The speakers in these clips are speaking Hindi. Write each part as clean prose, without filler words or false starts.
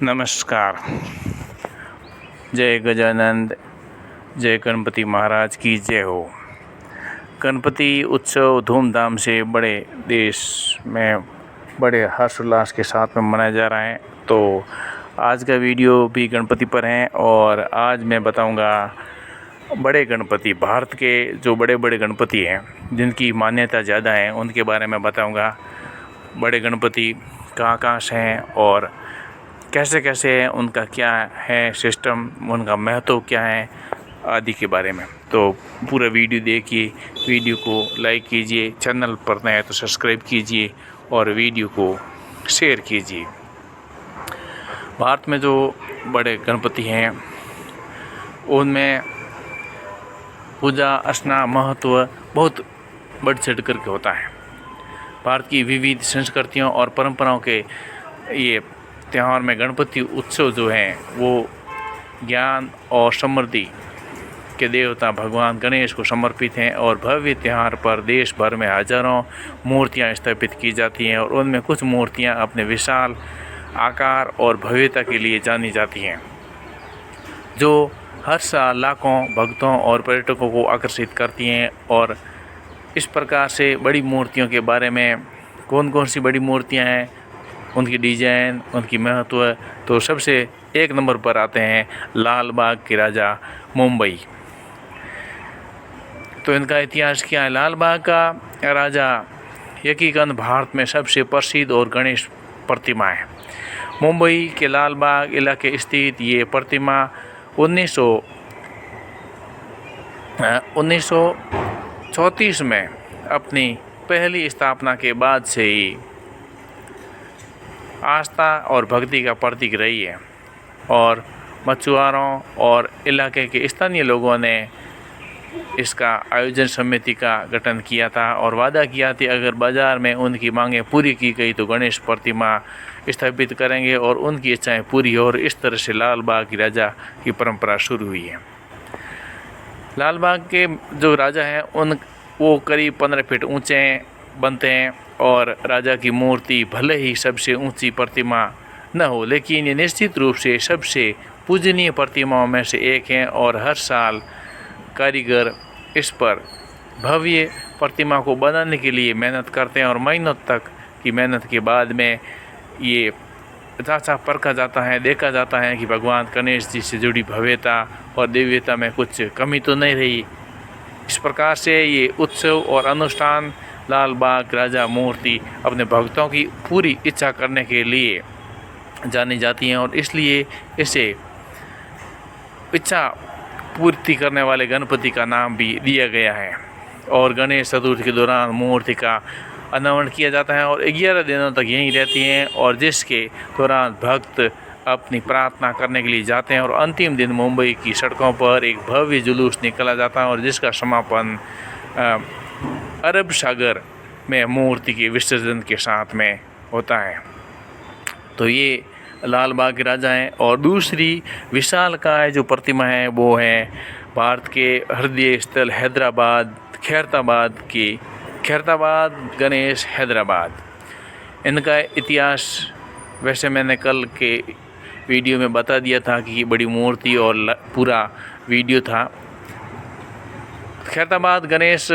नमस्कार। जय गजानंद, जय गणपति महाराज की जय हो। गणपति उत्सव धूमधाम से बड़े देश में बड़े हर्षोल्लास के साथ में मनाया जा रहा है। तो आज का वीडियो भी गणपति पर है और आज मैं बताऊंगा बड़े गणपति, भारत के जो बड़े बड़े गणपति हैं जिनकी मान्यता ज़्यादा है उनके बारे में बताऊंगा। बड़े गणपति कहाँ से हैं और कैसे कैसे है, उनका क्या है सिस्टम, उनका महत्व क्या है आदि के बारे में। तो पूरा वीडियो देखिए, वीडियो को लाइक कीजिए, चैनल पर नए हैं तो सब्सक्राइब कीजिए और वीडियो को शेयर कीजिए। भारत में जो बड़े गणपति हैं उनमें पूजा अर्चना महत्व बहुत बढ़ चढ़ कर के होता है। भारत की विविध संस्कृतियों और परंपराओं के ये त्यौहार में गणपति उत्सव जो है वो ज्ञान और समृद्धि के देवता भगवान गणेश को समर्पित हैं और भव्य त्यौहार पर देश भर में हजारों मूर्तियां स्थापित की जाती हैं और उनमें कुछ मूर्तियां अपने विशाल आकार और भव्यता के लिए जानी जाती हैं, जो हर साल लाखों भक्तों और पर्यटकों को आकर्षित करती हैं। और इस प्रकार से बड़ी मूर्तियों के बारे में कौन कौन सी बड़ी मूर्तियां हैं, उनकी डिजाइन, उनकी महत्व, तो सबसे एक नंबर पर आते हैं लाल बाग के राजा मुंबई। तो इनका इतिहास क्या है? लाल बाग का राजा यकीकन भारत में सबसे प्रसिद्ध और गणेश प्रतिमा है। मुंबई के लाल बाग इलाके स्थित ये प्रतिमा 1934 में अपनी पहली स्थापना के बाद से ही आस्था और भक्ति का प्रतीक रही है और मछुआरों और इलाके के स्थानीय लोगों ने इसका आयोजन समिति का गठन किया था और वादा किया था अगर बाज़ार में उनकी मांगें पूरी की गई तो गणेश प्रतिमा स्थापित करेंगे और उनकी इच्छाएं पूरी हो। और इस तरह से लाल बाग की राजा की परंपरा शुरू हुई है। लाल बाग के जो राजा हैं वो करीब 15 फीट ऊंचे बनते हैं और राजा की मूर्ति भले ही सबसे ऊंची प्रतिमा न हो, लेकिन ये निश्चित रूप से सबसे पूजनीय प्रतिमाओं में से एक हैं और हर साल कारीगर इस पर भव्य प्रतिमा को बनाने के लिए मेहनत करते हैं और महीनों तक की मेहनत के बाद में ये जांचा परखा जाता है, देखा जाता है कि भगवान गणेश जी से जुड़ी भव्यता और दिव्यता में कुछ कमी तो नहीं रही। इस प्रकार से ये उत्सव और अनुष्ठान लाल बाग राजा मूर्ति अपने भक्तों की पूरी इच्छा करने के लिए जानी जाती हैं और इसलिए इसे इच्छा पूर्ति करने वाले गणपति का नाम भी दिया गया है। और गणेश चतुर्थी के दौरान मूर्ति का अनावरण किया जाता है और 11 दिनों तक यहीं रहती हैं और जिसके दौरान भक्त अपनी प्रार्थना करने के लिए जाते हैं और अंतिम दिन मुंबई की सड़कों पर एक भव्य जुलूस निकाला जाता है और जिसका समापन अरब सागर में मूर्ति के विसर्जन के साथ में होता है। तो ये लाल बाग के राजा हैं। और दूसरी विशालकाय जो प्रतिमा है वो है भारत के हृदय स्थल हैदराबाद खैरताबाद गणेश हैदराबाद। इनका इतिहास वैसे मैंने कल के वीडियो में बता दिया था कि ये बड़ी मूर्ति और पूरा वीडियो था। खैरताबाद गणेश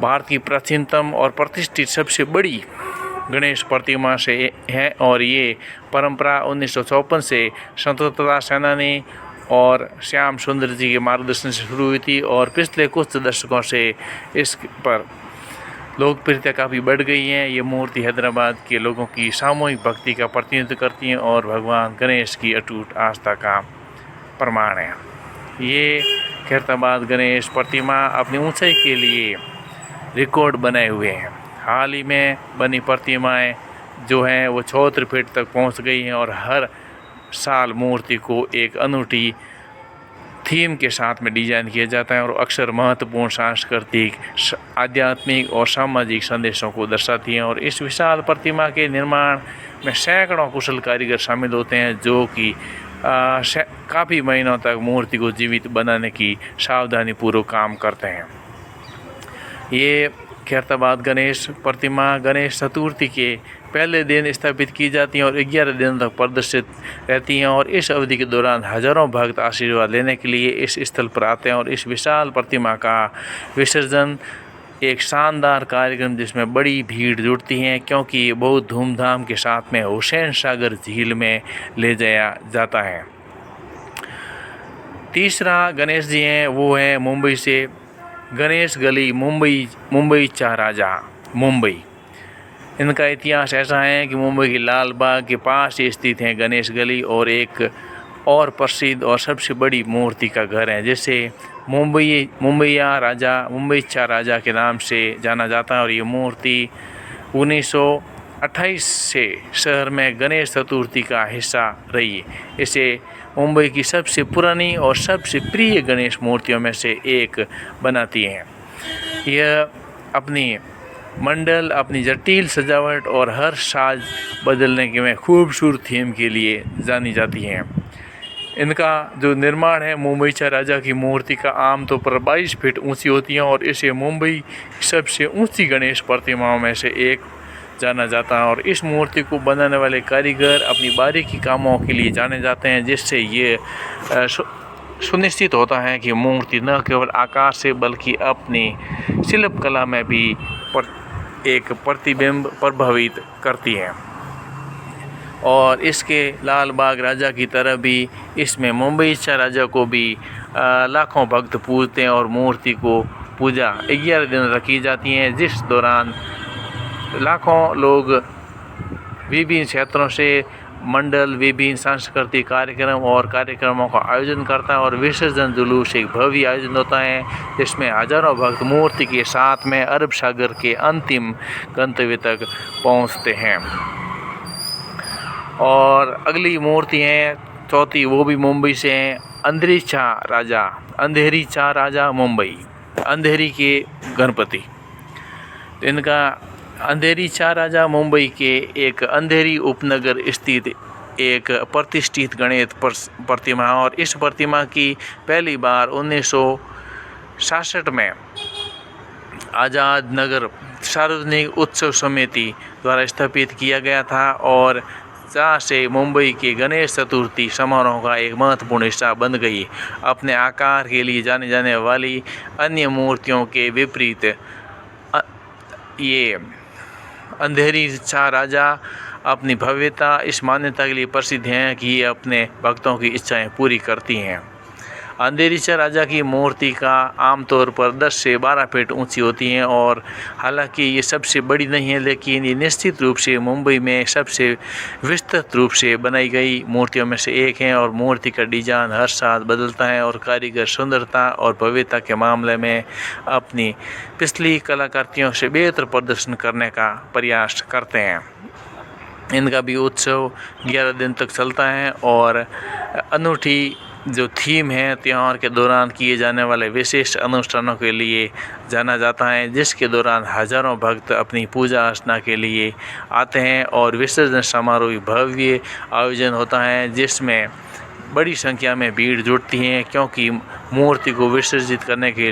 भारत की प्राचीनतम और प्रतिष्ठित सबसे बड़ी गणेश प्रतिमा से है और ये परंपरा 1954 से स्वतंत्रता सेनानी और श्याम सुंदर जी के मार्गदर्शन से शुरू हुई थी और पिछले कुछ दशकों से इस पर लोकप्रियता काफ़ी बढ़ गई है। ये मूर्ति हैदराबाद के लोगों की सामूहिक भक्ति का प्रतिनिधित्व करती हैं और भगवान गणेश की अटूट आस्था का प्रमाण है। ये खैरताबाद गणेश प्रतिमा अपनी ऊंचाई के लिए रिकॉर्ड बनाए हुए हैं। हाल ही में बनी प्रतिमाएं जो हैं वो 74 फीट तक पहुंच गई हैं और हर साल मूर्ति को एक अनूठी थीम के साथ में डिजाइन किया जाता है और अक्सर महत्वपूर्ण सांस्कृतिक, आध्यात्मिक और सामाजिक संदेशों को दर्शाती हैं। और इस विशाल प्रतिमा के निर्माण में सैकड़ों कुशल कारीगर शामिल होते हैं जो कि काफ़ी महीनों तक मूर्ति को जीवित बनाने की सावधानीपूर्वक काम करते हैं। ये खैरताबाद गणेश प्रतिमा गणेश चतुर्थी के पहले दिन स्थापित की जाती हैं और 11 दिनों तक प्रदर्शित रहती हैं और इस अवधि के दौरान हजारों भक्त आशीर्वाद लेने के लिए इस स्थल पर आते हैं। और इस विशाल प्रतिमा का विसर्जन एक शानदार कार्यक्रम जिसमें बड़ी भीड़ जुटती है, क्योंकि ये बहुत धूमधाम के साथ में हुसैन सागर झील में ले जाया जाता है। तीसरा गणेश जी हैं, वो है मुंबई से गणेश गली, मुंबई चार राजा मुंबई। इनका इतिहास ऐसा है कि मुंबई के लाल बाग के पास स्थित है गणेश गली और एक और प्रसिद्ध और सबसे बड़ी मूर्ति का घर है, जिसे मुंबई चार राजा के नाम से जाना जाता है। और ये मूर्ति 1928 से शहर में गणेश चतुर्थी का हिस्सा रही है। इसे मुंबई की सबसे पुरानी और सबसे प्रिय गणेश मूर्तियों में से एक बनाती हैं। यह अपनी मंडल, अपनी जटिल सजावट और हर साज बदलने के में खूबसूरत थीम के लिए जानी जाती हैं। इनका जो निर्माण है, मुंबई चार राजा की मूर्ति का आमतौर पर 22 फीट ऊंची होती है और इसे मुंबई की सबसे ऊंची गणेश प्रतिमाओं में से एक जाना जाता है। और इस मूर्ति को बनाने वाले कारीगर अपनी बारीकी कामों के लिए जाने जाते हैं, जिससे ये सुनिश्चित होता है कि मूर्ति न केवल आकार से बल्कि अपनी शिल्प कला में भी एक प्रतिबिंब प्रभावित करती है। और इसके लाल बाग राजा की तरह भी इसमें मुंबई चार राजा को भी लाखों भक्त पूजते हैं और मूर्ति को पूजा 11 दिन तक की जाती है, जिस दौरान लाखों लोग विभिन्न क्षेत्रों से मंडल विभिन्न सांस्कृतिक कार्यक्रमों का आयोजन करता है। और विसर्जन जुलूस एक भव्य आयोजन होता है, जिसमें हजारों भक्त मूर्ति के साथ में अरब सागर के अंतिम गंतव्य तक पहुंचते हैं। और अगली मूर्ति है चौथी, वो भी मुंबई से हैं, अंधेरी चार राजा मुंबई, अंधेरी के गणपति। इनका अंधेरी चार राजा मुंबई के एक अंधेरी उपनगर स्थित एक प्रतिष्ठित गणेश प्रतिमा। और इस प्रतिमा की पहली बार 1966 में आज़ाद नगर सार्वजनिक उत्सव समिति द्वारा स्थापित किया गया था और जहाँ से मुंबई के गणेश चतुर्थी समारोह का एक महत्वपूर्ण हिस्सा बन गई। अपने आकार के लिए जाने जाने वाली अन्य मूर्तियों के विपरीत ये अंधेरी चार राजा अपनी भव्यता इस मान्यता के लिए प्रसिद्ध हैं कि ये अपने भक्तों की इच्छाएं पूरी करती हैं। अंधेरी चार राजा की मूर्ति का आमतौर पर 10 से 12 फीट ऊंची होती हैं और हालांकि ये सबसे बड़ी नहीं है, लेकिन ये निश्चित रूप से मुंबई में सबसे विस्तृत रूप से बनाई गई मूर्तियों में से एक है। और मूर्ति का डिजाइन हर साल बदलता है और कारीगर सुंदरता और भव्यता के मामले में अपनी पिछली कलाकृतियों से बेहतर प्रदर्शन करने का प्रयास करते हैं। इनका भी उत्सव 11 दिन तक चलता है और अनूठी जो थीम है त्यौहार के दौरान किए जाने वाले विशेष अनुष्ठानों के लिए जाना जाता है, जिसके दौरान हजारों भक्त अपनी पूजा अर्चना के लिए आते हैं। और विसर्जन समारोह भव्य आयोजन होता है, जिसमें बड़ी संख्या में भीड़ जुटती है, क्योंकि मूर्ति को विसर्जित करने के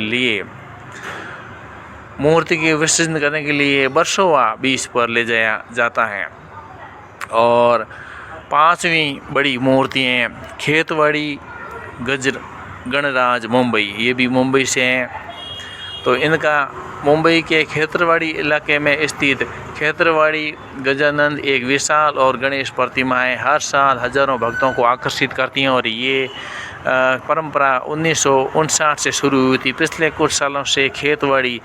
लिए बरसों बीच पर ले जाया जाता है। और 5वीं बड़ी मूर्ति हैं खेतवाड़ी गणराज मुंबई, ये भी मुंबई से हैं। तो इनका मुंबई के खेतरवाड़ी इलाके में स्थित खेतरवाड़ी गजानंद एक विशाल और गणेश प्रतिमाएं हर साल हजारों भक्तों को आकर्षित करती हैं। और ये परंपरा 1959 से शुरू हुई थी। पिछले कुछ सालों से खेतवाड़ी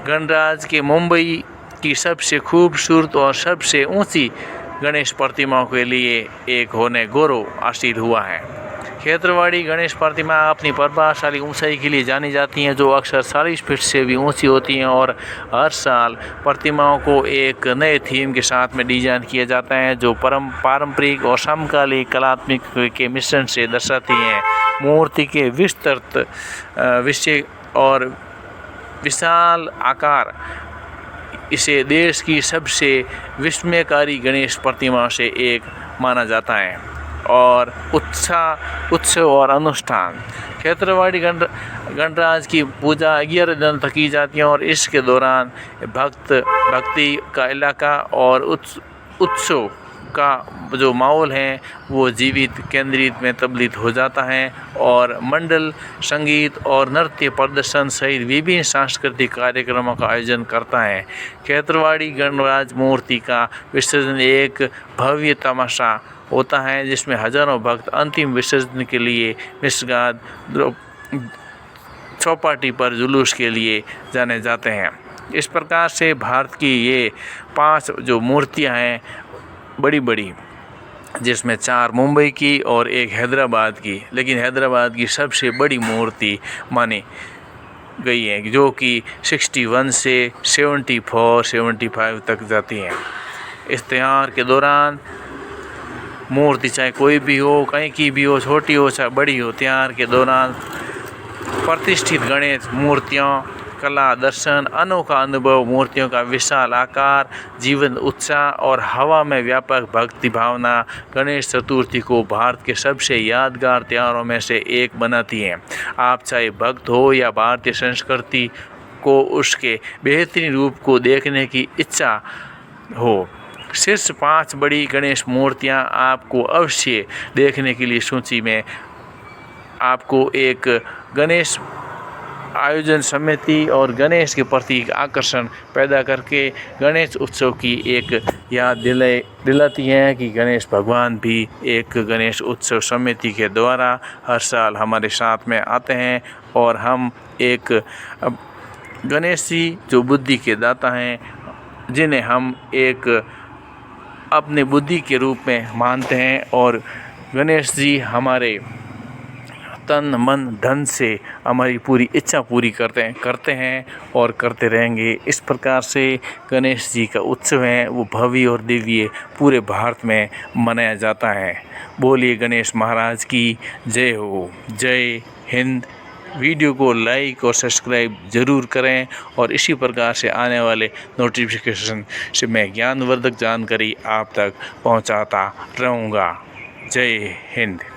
गणराज के मुंबई की सबसे खूबसूरत और सबसे ऊंची गणेश प्रतिमाओं के लिए एक होने गौरव हासिल हुआ है। खेतरवाड़ी गणेश प्रतिमा अपनी प्रभावशाली ऊंचाई के लिए जानी जाती हैं, जो अक्सर 40 फीट से भी ऊंची होती हैं। और हर साल प्रतिमाओं को एक नए थीम के साथ में डिजाइन किया जाता है, जो पारंपरिक और समकालीन कलात्मक के मिश्रण से दर्शाती हैं। मूर्ति के विस्तृत विषय और विशाल आकार इसे देश की सबसे विस्मयकारी गणेश प्रतिमाओं से एक माना जाता है। और उत्सव और अनुष्ठान। क्षेत्रवाड़ी गणराज की पूजा 11 दिन तक की जाती है और इसके दौरान भक्ति का इलाका और उत्सव का जो माहौल है वो जीवित केंद्रित में तब्दील हो जाता है और मंडल संगीत और नृत्य प्रदर्शन सहित विभिन्न सांस्कृतिक कार्यक्रमों का आयोजन करता है। क्षेत्रवाड़ी गणराज मूर्ति का विसर्जन एक भव्य तमाशा होता है जिसमें हजारों भक्त अंतिम विसर्जन के लिए निस्गाद चौपाटी पर जुलूस के लिए जाने जाते हैं। इस प्रकार से भारत की ये 5 जो मूर्तियां हैं बड़ी बड़ी, जिसमें 4 मुंबई की और 1 हैदराबाद की, लेकिन हैदराबाद की सबसे बड़ी मूर्ति मानी गई है जो कि 61 से 75 तक जाती हैं। इस त्यौहार के दौरान मूर्ति चाहे कोई भी हो, कहीं की भी हो, छोटी हो चाहे बड़ी हो, त्यौहार के दौरान प्रतिष्ठित गणेश मूर्तियों, कला दर्शन, अनोखा अनुभव, मूर्तियों का विशाल आकार, जीवंत उत्साह और हवा में व्यापक भक्ति भावना गणेश चतुर्थी को भारत के सबसे यादगार त्योहारों में से एक बनाती है। आप चाहे भक्त हो या भारतीय संस्कृति को उसके बेहतरीन रूप को देखने की इच्छा हो, शीर्ष 5 बड़ी गणेश मूर्तियां आपको अवश्य देखने के लिए सूची में आपको एक गणेश आयोजन समिति और गणेश के प्रति आकर्षण पैदा करके गणेश उत्सव की एक याद दिलाती है कि गणेश भगवान भी एक गणेश उत्सव समिति के द्वारा हर साल हमारे साथ में आते हैं और हम एक गणेश जी जो बुद्धि के दाता हैं, जिन्हें हम एक अपने बुद्धि के रूप में मानते हैं और गणेश जी हमारे तन मन धन से हमारी पूरी इच्छा पूरी करते हैं और करते रहेंगे। इस प्रकार से गणेश जी का उत्सव है वो भव्य और दिव्य पूरे भारत में मनाया जाता है। बोलिए गणेश महाराज की जय हो। जय हिंद। वीडियो को लाइक और सब्सक्राइब ज़रूर करें और इसी प्रकार से आने वाले नोटिफिकेशन से मैं ज्ञानवर्धक जानकारी आप तक पहुंचाता रहूँगा। जय हिंद।